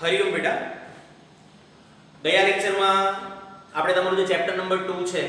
હરિઓમ બેટા, ગયા લેક્ચરમાં આપણે તમારું જે ચેપ્ટર નંબર 2 છે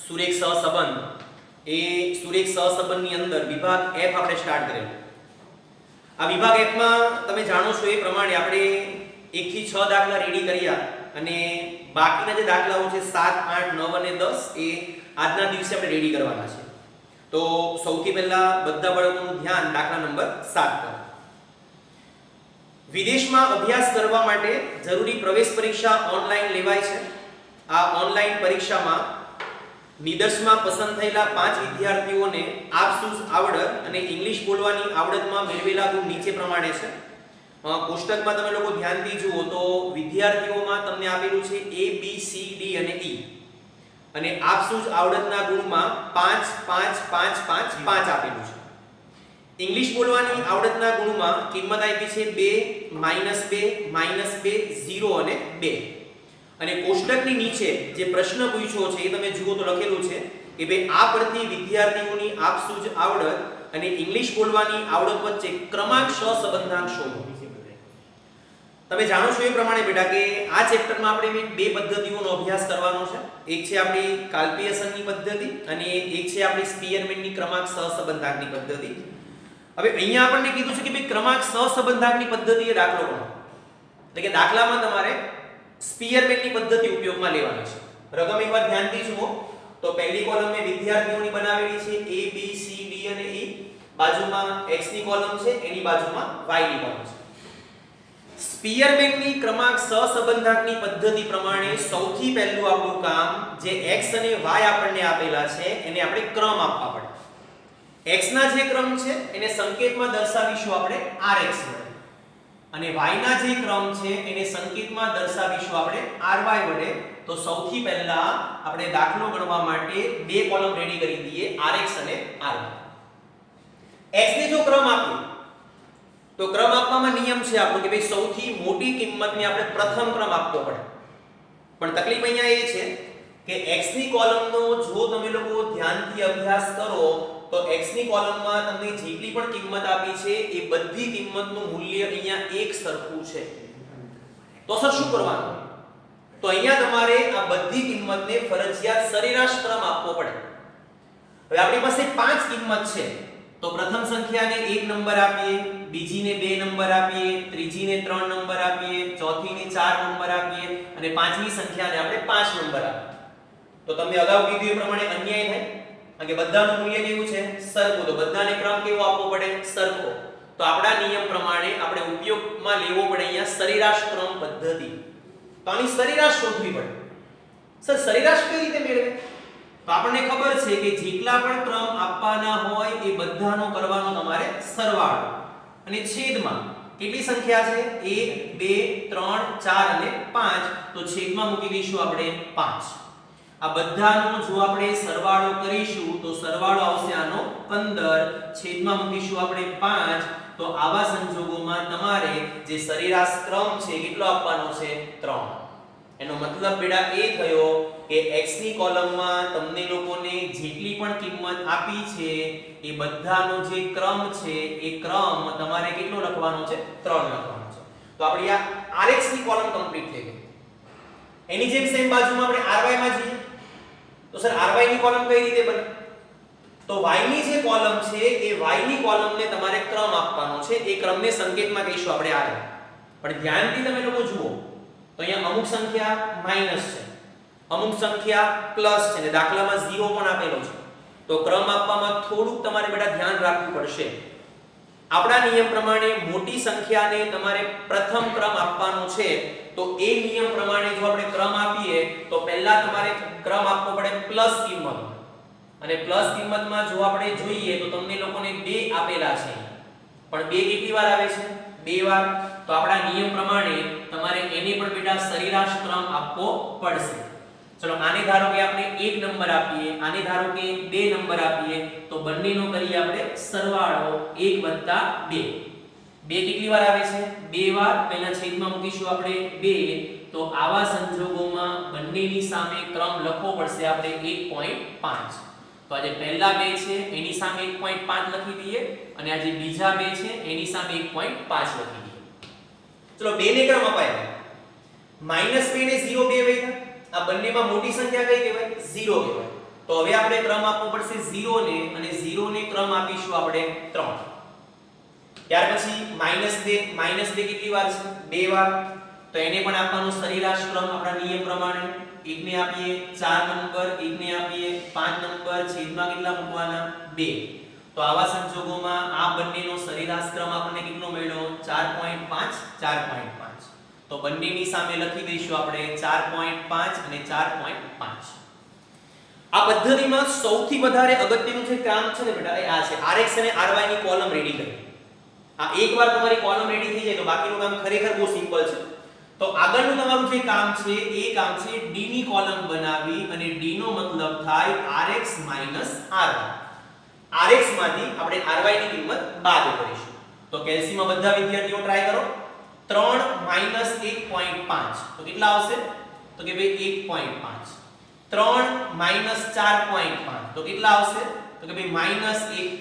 સુરેખ સહસંબંધ, એ સુરેખ સહસંબંધની અંદર વિભાગ F આપણે સ્ટાર્ટ કરેલો. આ વિભાગ F માં તમે જાણો છો એ પ્રમાણે આપણે 1 થી 6 દાખલા રેડી કર્યા અને બાકીના જે દાખલાઓ છે 7, 8, 9 અને 10 એ આજના દિવસે આપણે રેડી કરવાના છે. તો સૌથી પહેલા બધા બાળકોનું ધ્યાન દાખલા નંબર 7 પર. વિદેશમાં અભ્યાસ કરવા માટે જરૂરી પ્રવેશ પરીક્ષા ઓનલાઈન લેવાય છે. આ ઓનલાઈન પરીક્ષામાં નિદર્શમાં પસંદ થયેલા 5 વિદ્યાર્થીઓને આપસૂઝ આવડત અને ઇંગ્લિશ બોલવાની આવડતમાં મેળવેલા ગુણ નીચે પ્રમાણે છે. કોષ્ટકમાં તમે લોકો ધ્યાનથી જુઓ તો વિદ્યાર્થીઓમાં તમને આપેલું છે A, B, C, D અને E અને આપસૂઝ આવડતના ગુણમાં 5 5 5 5 5 આપેલું છે. ઇંગ્લિશ બોલવાની આવડતના ગુણમાં કિંમત આપી છે 2 -2 -2 0 અને 2. અને કોષ્ટકની નીચે જે પ્રશ્ન પૂછ્યો છે એ તમે જુઓ તો લખેલું છે કે ભાઈ આ પરથી વિદ્યાર્થીઓની આપસૂઝ આવડત અને ઇંગ્લિશ બોલવાની આવડત વચ્ચે ક્રમાંક સહસંબંધાંક શોધો. તમે જાણો છો એ પ્રમાણે બેટા કે આ ચેપ્ટરમાં આપણે બે પદ્ધતિઓનો અભ્યાસ કરવાનો છે. એક છે આપણી કાલ્પિયસનની પદ્ધતિ અને એક છે આપણી સ્પીયરમેનની ક્રમાંક સહસંબંધાંકની પદ્ધતિ. હવે અહીંયા આપણને કીધું છે કે ભાઈ ક્રમાંક સહસંબંધાંકની પદ્ધતિએ દાખલો ગણો. એટલે કે દાખલામાં તમારે સ્પીયરમેનની પદ્ધતિ ઉપયોગમાં લેવાની છે. રકમ એકવાર ધ્યાનથી જુઓ તો પહેલી કોલમ મેં વિદ્યાર્થીઓની બનાવેલી છે A, B, C, D અને E. બાજુમાં x ની કોલમ છે, એની બાજુમાં y ની કોલમ છે. સ્પીયરમેનની ક્રમાંક સહસંબંધાંકની પદ્ધતિ પ્રમાણે સૌથી પહેલું આપણું કામ જે x અને y આપણને આપેલા છે એને આપણે ક્રમ આપવા પડે. x ના જે ક્રમ છે એને સંકેતમાં દર્શાવીશું આપણે rx વડે અને y ના જે ક્રમ છે એને સંકેતમાં દર્શાવીશું આપણે ry વડે. તો સૌથી પહેલા આપણે દાખલો ગણવા માટે બે કોલમ રેડી કરી દઈએ rx અને ry. x ને જો ક્રમ આપીએ તો ક્રમ આપવામાં નિયમ છે આપણો કે ભાઈ સૌથી મોટી કિંમતને આપણે પ્રથમ ક્રમ આપવો પડે. પણ તકલીફ અહીંયા એ છે કે x ની કોલમનો જો તમે લોકો ધ્યાનથી અભ્યાસ કરો તો x ની કોલમમાં તમને જેટલી પણ કિંમત આપી છે એ બધી કિંમતનું મૂલ્ય અહીંયા એક સરખું છે. તો સર શું કરવાનું? તો અહીંયા તમારે આ બધી કિંમતને ફરજિયાત સરેરાશ ક્રમ આપવો પડે. હવે આપણી પાસે 5 કિંમત છે તો પ્રથમ સંખ્યાને 1 નંબર આપીએ, બીજીને 2 નંબર આપીએ, ત્રીજીને 3 નંબર આપીએ, ચોથીને 4 નંબર આપીએ અને પાંચમી સંખ્યાને આપણે 5 નંબર આપીએ. તો તમને અગાઉ કીધું એ પ્રમાણે અન્યાય થાય કારણ કે બધાનું મૂલ્ય કેવું છે? સરખું. તો બધાને ક્રમ કેવો આપવો પડે? સરખો. તો આપણા નિયમ પ્રમાણે આપણે ઉપયોગમાં લેવો પડે અહીંયા સરેરાશ ક્રમ પદ્ધતિ. તો આની સરેરાશ શોધવી પડે. સર સરેરાશ કઈ રીતે મેળવે? તો આપણને ખબર છે કે જેટલા પણ ક્રમ આપવાના હોય એ બધાનો કરવાનો તમારે સરવાળો અને છેદમાં કેટલી સંખ્યા છે? 1 2 3 4 અને 5. તો છેદમાં મૂકી દઈશું આપણે 5. આ બધાનો જો આપણે સરવાળો કરીશું તો સરવાળો આવશે આનો 15. છેદમાં મૂકીશું આપણે 5. તો આવા સંજોગોમાં તમારે જે સરેરાશ ક્રમ છે કેટલો આપવાનો છે? 3. એનો મતલબ બેટા એ થયો કે x ની કોલમમાં તમને લોકોને જેટલી પણ કિંમત આપી છે એ બધાનો જે ક્રમ છે એ ક્રમ તમારે કેટલો લખવાનો છે? 3 લખવાનો છે. તો આપણી આ rx ની કોલમ કમ્પ્લીટ થઈ ગઈ. એની જેમ સેમ બાજુમાં આપણે ry માં જઈએ તો સર ry ની કોલમ કઈ રીતે બને? તો y ની જે કોલમ છે એ y ની કોલમને તમારે ક્રમ આપવાનો છે. એ ક્રમને સંકેતમાં કહીશું આપણે ry. પણ ધ્યાનથી તમે લોકો જુઓ તો અહીંયા અમુક સંખ્યા માઈનસ છે, અમુક સંખ્યા પ્લસ છે અને દાખલામાં 0 પણ આપેલો છે. તો ક્રમ આપવામાં થોડુંક તમારે બેટા ધ્યાન રાખવું પડશે. આપણા નિયમ પ્રમાણે મોટી સંખ્યાને તમારે પ્રથમ ક્રમ આપવાનો છે. તો એ નિયમ પ્રમાણે જો આપણે ક્રમ આપીએ તો પહેલા તમારે ક્રમ આપવો પડે પ્લસ કિંમત. અને પ્લસ કિંમતમાં જો આપણે જોઈએ તો તમને લોકોને 2 આપેલા છે પણ 2 કેટલી વાર આવે છે? 2 વાર. તો આપણા નિયમ પ્રમાણે તમારે એને પણ બેટા સરેરાશ ક્રમ આપવો પડશે. ચલો આને ધારો કે આપણે 1 નંબર આપીએ, આને ધારો કે 2 નંબર આપીએ તો બંનેનો કરીએ આપણે સરવાળો 1 + 2. 2 કેટલી વાર આવે છે? 2 વાર. પહેલા છેદમાં મૂકીશું આપણે 2. તો આવા સંજોગોમાં બંનેની સામે ક્રમ લખવો પડશે આપણે 1.5. તો આ જે પહેલા બે છે એની સામે 1.5 લખી દઈએ અને આ જે બીજા બે છે એની સામે 1.5 લખી દઈએ. ચલો 2 ને ક્રમ અપાય -2 ને 0 બે વૈધા આ બંનેમાં મોટી સંખ્યા કઈ કહેવાય 0 કહેવાય તો હવે આપણે ક્રમ આપવો પડશે 0 ને અને 0 ને ક્રમ આપીશું આપણે 3 ત્યાર પછી -2 કેટલી વાર છે 2 વાર તો એને પણ આપવાનો સરેરાશ ક્રમ આપણા નિયમ પ્રમાણે એક ને આપીએ 4 નંબર એક ને આપીએ 5 નંબર છેદમાં કેટલા મૂકવાના 2 તો આવા સંજોગોમાં આ બંનેનો સરેરાશ ક્રમ આપણને કેટલો મળ્યો 4.5 4.5 તો બંનેની સામે લખી દઈશું આપણે 4.5 અને 4.5 આ પદ્ધતિમાં સૌથી વધારે અગત્યનું જે કામ છે ને બેટા એ આ છે rx અને ry ની કોલમ રેડી કરવી આ એકવાર તમારી કોલમ રેડી થઈ જાય તો બાકીનું કામ ખરેખર બહુ સિમ્પલ છે તો આગળનું તમારું જે કામ છે એ કામ છે d ની કોલમ બનાવી અને d નો મતલબ થાય rx ry rx માંથી આપણે ry ની કિંમત બાદ કરીશું તો કેલ્સીમાં બધા વિદ્યાર્થીઓ ટ્રાય કરો 3 1.5 તો કેટલા આવશે તો કે ભાઈ 1.5 3 4.5 તો કેટલા આવશે તો કે ભાઈ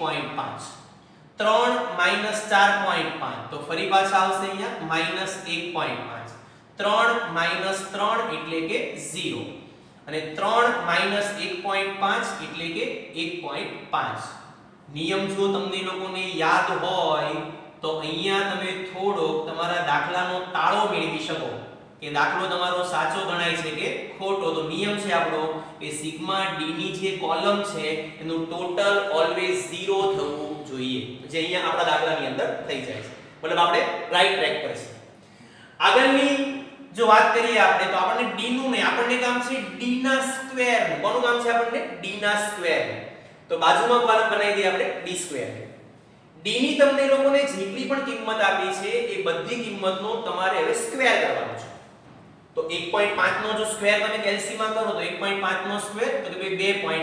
-1.5 3 4.5 તો ફરી પાછા આવશે અહીંયા -1.5 3 3 એટલે કે 0 અને 3 1.5 એટલે કે 1.5 નિયમ જો તમને લોકોને યાદ હોય તો અહીંયા તમે થોડોક તમારા દાખલાનો તાળો મેળવી શકો કે દાખલો તમારો સાચો ગણાય છે કે ખોટો તો નિયમ છે આપણો કે સિગ્મા d ની જે કોલમ છે એનું ટોટલ ઓલવેઝ 0 થવું જોઈએ જે અહીંયા આપણા દાખલાની અંદર થઈ જાય છે મતલબ આપણે રાઈટ ટ્રેક પર છે આગળની જો વાત કરીએ આપણે તો આપણને d નું નહીં આપણને કામ છે d ના સ્ક્વેર નું કોનું કામ છે આપણને d ના સ્ક્વેર તો બાજુમાં કોલમ બનાવી દઈએ આપણે d સ્ક્વેર d ની તમને લોકોને જેટલી પણ કિંમત આપી છે એ બધી કિંમતનો તમારે હવે સ્ક્વેર કરવાનો છે તો 1.5 નો જો સ્ક્વેર તમે કેલ્સીમાં કરો તો 1.5 નો સ્ક્વેર તો કે ભાઈ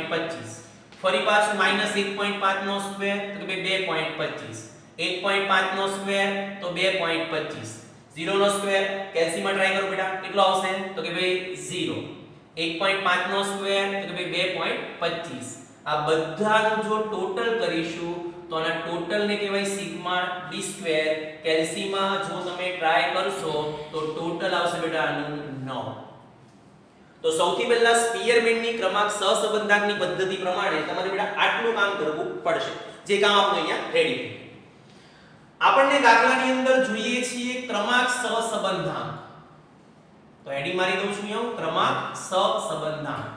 2.25 ફરી પાછું -1.5 નો સ્ક્વેર તો કે ભાઈ 2.25 1.5 નો સ્ક્વેર તો 2.25 0 નો સ્ક્વેર કેલ્સીમાં ટ્રાય કરો બેટા કેટલો આવશે તો કે ભાઈ 0 1.5 નો સ્ક્વેર તો કે ભાઈ 2.25 આ બધાનું જો ટોટલ કરીશું તો આના ટોટલ ને કહેવાય સિગ્મા d સ્ક્વેર કેલ્સીમાં જો તમે ટ્રાય કરશો તો ટોટલ આવશે બેટા આનું 9 તો સૌથી પહેલા સ્પીયરમેનની ક્રમાંક સહસંબંધાંકની પદ્ધતિ પ્રમાણે તમારે બેટા આટલું કામ કરવું પડશે જે કામ આપણે અહીંયા રેડી છે આપણને દાખલાની અંદર જોઈએ છીએ ક્રમાંક સહસંબંધાંક તો હેડિંગ મારી દઉં છું અહીંયા ક્રમાંક સહસંબંધાંક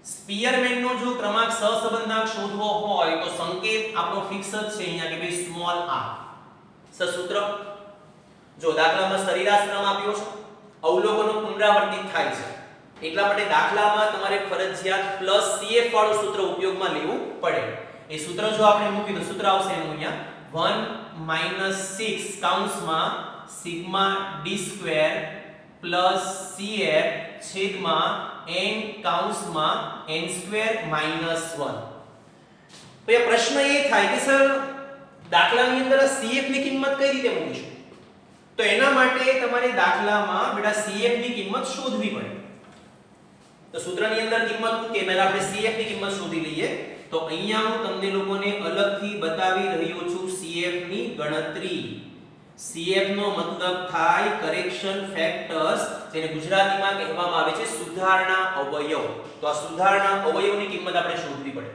સ્પીયરમેનનો જો ક્રમાંક સહસંબંધાંક શોધવો હોય તો સંકેત આપણો ફિક્સ જ છે અહીંયા કે ભાઈ સ્મોલ r સૂત્ર જો દાખલામાં સરેરાશ ક્રમ આપ્યો છે અવલોકનો પુનરાવર્તિત થાય છે એટલા માટે દાખલામાં તમારે ફરજિયાત +cf વાળું સૂત્ર ઉપયોગમાં લેવું પડે એ સૂત્ર જો આપણે મૂકી તો સૂત્ર આવશે એનું અહીંયા 1 - 6 કૌંસમાં સિગ્મા d સ્ક્વેર +cf છેદમાં n કૌંસમાં n સ્ક્વેર -1 તો એ પ્રશ્ન એ થાય કે સર દાખલાની અંદર cf ની કિંમત કઈ રીતે મૂકીશું તો એના માટે તમારે દાખલામાં બેટા cf ની કિંમત શોધવી પડે તો સૂત્રની અંદર કિંમત મૂકે પહેલા આપણે cf ની કિંમત શોધી લઈએ તો અહીંયા હું તમને લોકોને અલગથી બતાવી રહ્યો છું cf ની ગણતરી cf નો મતલબ થાય કરેક્શન ફેક્ટર્સ જેને ગુજરાતીમાં કહેવામાં આવે છે સુધારણા અવયવ તો આ સુધારણા અવયવની કિંમત આપણે શોધવી પડે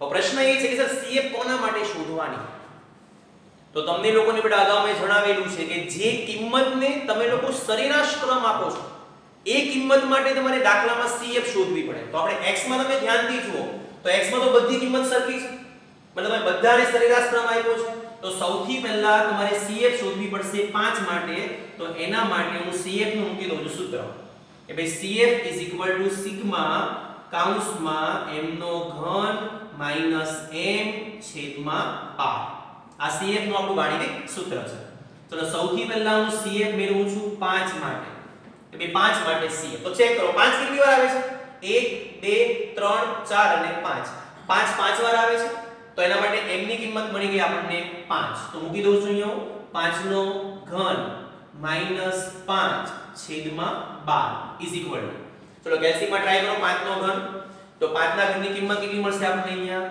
તો પ્રશ્ન એ છે કે સર cf કોના માટે શોધવાની તો તમને લોકોને બેટા અગાઉ મેં જણાવેલું છે કે જે કિંમતને તમે લોકો સરેરાશ ક્રમ આપો છો એ કિંમત માટે તમારે દાખલામાં cf શોધવી પડે તો આપણે x માં તમે ધ્યાનથી જુઓ તો x માં તો બધી કિંમત સરખી છે મતલબ તમે બધાને સરેરાશ ક્રમ આપ્યો છે તો સૌથી પહેલા તમારે cf શોધવી પડશે 5 માટે તો એના માટે હું cf નું મૂકી દઉં છું સૂત્ર કે ભાઈ cf સિગ્મા કૌંસમાં m નો ઘન m છેદમાં 12 આ cf નું આપણું ગાણિતિક સૂત્ર છે ચલો સૌથી પહેલા હું cf મેળવું છું 5 માટે કે ભાઈ 5 માટે cf તો ચેક કરો 5 કેટલી વાર આવે છે 1 2 3 4 અને 5 5 વાર આવે છે તો એના માટે m ની કિંમત મળી ગઈ આપણને 5 તો મૂકી દઉં છું અહીંયા 5 નો ઘન -5 છેદમાં 12 ચલો કેલ્સીમાં ટ્રાય કરો 5 નો ઘન તો 5 ના ઘનની કિંમત કેટલી મળશે આપણને અહીંયા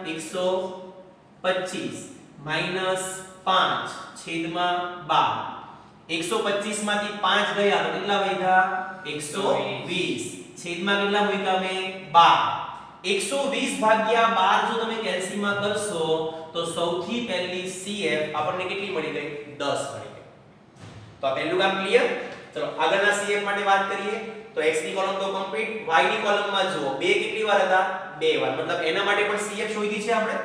125 - 5 છેદમાં 12 125 માંથી 5 ગયા તો કેટલા વધ્યા 120 છેદમાં કેટલા મૂક્યા મેં 12 120 ભાગ્યા 12 જો તમે કેલ્સીમાં કરશો તો સૌથી પહેલી CF આપણને કેટલી મળી ગઈ 10 મળી ગઈ. તો આ પહેલું કામ ક્લિયર. ચલો આગળના CF માટે વાત કરીએ તો x ની કોલમ તો કમ્પ્લીટ, y ની કોલમમાં જુઓ 2 કેટલી વાર હતા 2 વાર, મતલબ એના માટે પણ CF શોધી છે આપણે.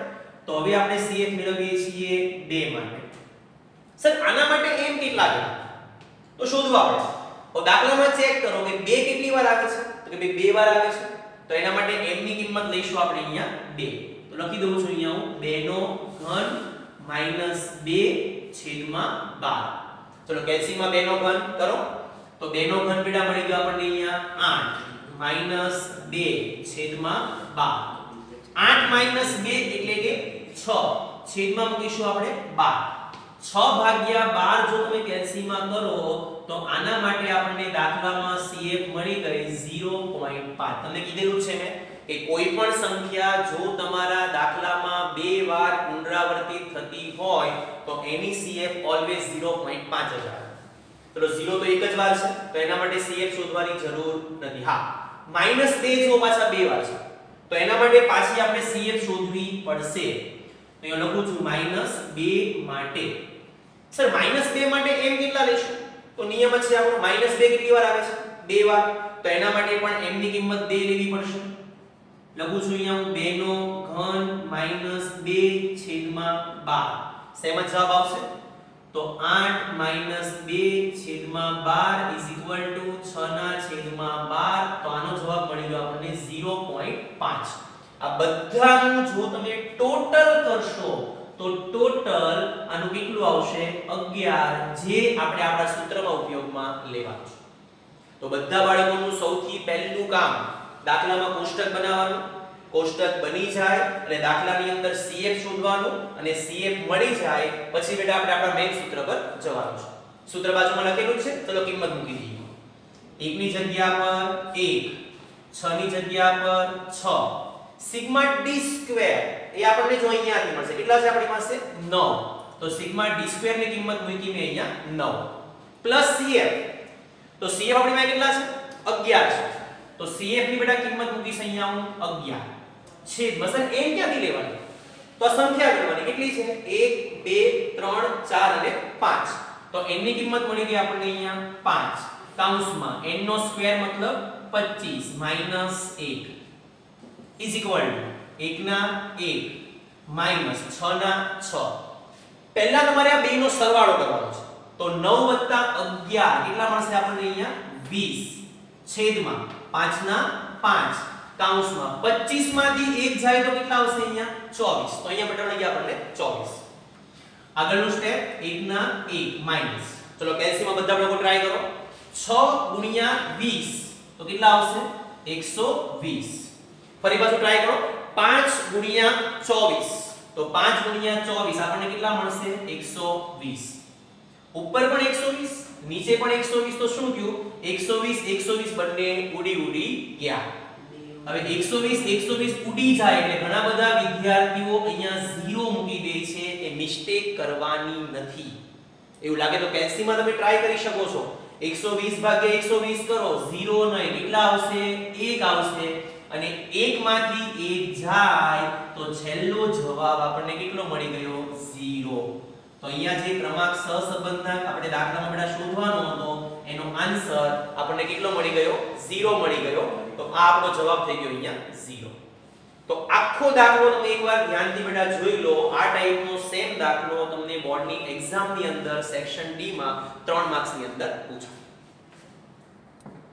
તો હવે આપણે CF મેળવીએ છીએ 2 માટે. સર આના માટે m કેટલા છે તો શોધવા પડે. તો દાખલામાં ચેક કરો કે 2 કેટલી વાર આવે છે તો કે 2 વાર આવે છે. તો એના માટે m ની કિંમત લઈશું આપણે અહીંયા 2. તો લખી દઉં છું અહીંયા હું 2 નો ઘન માઈનસ 2 છેદમાં 12. ચલો કેલ્સીમાં 2 નો ઘન કરો તો 2 નો ઘન બેટા મળી ગયો આપણને અહીંયા 8 માઈનસ 2 છેદમાં 12. 8 માઈનસ 2 એટલે કે 6 છેદમાં મૂકીશું આપણે 12. 6 ભાગ્યા 12 જો તમે કેલ્સીમાં કરો તો આના માટે આપણને દાખલામાં CF મળી ગઈ 0.5. તમને કીધેલું છે મેં કે કોઈ પણ સંખ્યા જો તમારા દાખલામાં 2 વાર પુનરાવર્તિત થતી હોય તો એની CF ઓલવેઝ 0.5 જ આવે. ચલો 0 તો એક જ વાર છે તો એના માટે CF શોધવાની જરૂર નથી. હા -2 જો પાછા 2 વાર છે તો એના માટે પાછી આપણે CF શોધવી પડશે. તો અહીં લખું છું -2 માટે. સર -2 માટે m કેટલા લેશું તો નિયમ જ છે આપણો -2 કેટલી વાર આવે છે 2 વાર. તો એના માટે પણ m ની કિંમત 2 લેવી પડશે. લખું છું અહીંયા હું 2 નો ઘન -2 છેદમાં 12. સેમ જ જવાબ આવશે. તો 8 2 છેદમાં 12 6 ના છેદમાં 12. તો આનો જવાબ મળી ગયો આપણને 0.5. આ બધાનું જો તમે ટોટલ કરશો તો ટોટલ આનું કેટલું આવશે 11, જે આપણે આપણા સૂત્રમાં ઉપયોગમાં લેવાનું છે. તો બધા બાળકોનું સૌથી પહેલું કામ દાખલામાં કોષ્ટક બનાવવાનું. કોષ્ટક બની જાય એટલે દાખલાની અંદર CF શોધવાનું અને CF મળી જાય પછી બેટા આપણે આપણા મેઈન સૂત્ર પર જવાનું છે. સૂત્ર બાજુમાં લખેલું છે, ચલો કિંમત મૂકી દઈએ. 1 ની જગ્યા પર 1, 6 ની જગ્યા પર 6. સિગ્મા d સ્ક્વેર એ આપણને જો અહીંયાથી મળશે. કેટલા છે આપણી પાસે 9. તો સિગ્મા d સ્ક્વેર ની કિંમત મૂકી મેં અહીંયા 9 પ્લસ CF. તો CF આપણી પાસે કેટલા છે 11 છે. તો CF ની બેટા કિંમત મૂકીશ અહીંયા હું 11 છેદમાં સર n ક્યાંથી લેવાની તો આ સંખ્યા ગણવાની કેટલી છે 1 2 3 4 અને 5. તો n ની કિંમત મળી ગઈ આપણને અહીંયા 5 કૌંસમાં n નો સ્ક્વેર મતલબ 25 માઈનસ 1 ઇઝ ઇક્વલ ટુ 1 ના 1 માઈનસ 6 ના 6. પહેલા તમારે આ બે નો સરવાળો કરવાનો છે. તો 9 11 કેટલા મળશે આપણને અહીંયા 20 છેદમાં 5 ના 5 કૌંસમાં 25 માંથી 1 જાય તો કેટલા આવશે અહીંયા 24. તો અહીંયા બેટા મળી ગયા આપણને 24. આગળનું સ્ટેપ 1 ના 1 માઈનસ. ચલો કેલ્સીમાં બધા લોકો ટ્રાય કરો. 6 ગુણ્યા 20 તો કેટલા આવશે 120. ફરી પાછું ટ્રાય કરો. 5 ગુણ્યા 24 તો 5 ગુણ્યા 24 આપણને કેટલા મળશે 120. ઉપર પણ 120 નીચે પણ 120 તો શું થયું 120 120 બંને ઉડી ગયા. હવે 120 ઉડી જાય એટલે ઘણા બધા વિદ્યાર્થીઓ અહીંયા 0 મૂકી દે છે. એ મિસ્ટેક કરવાની નથી. એવું લાગે તો કેલ્સીમાં તમે ટ્રાય કરી શકો છો. 120 ભાગ્યા 120 કરો 0 નહીં કેટલા આવશે 1 આવશે અને 1 માંથી 1 જાય તો છેલ્લો જવાબ આપણને કેટલો મળી ગયો 0. તો અહીંયા જે ક્રમાંક સહસંબંધક આપણે દાખલામાં બેટા શોધવાનો હતો એનો આન્સર આપણને કેટલો મળી ગયો 0 મળી ગયો. તો આ આપણો જવાબ થઈ ગયો અહીંયા 0. તો આખો દાખલો તમે એકવાર ધ્યાનથી બેટા જોઈ લો. આ ટાઈપનો સેમ દાખલો તમને બોર્ડની એક્ઝામની અંદર સેક્શન ડી માં 3 માર્ક્સની અંદર પૂછાય.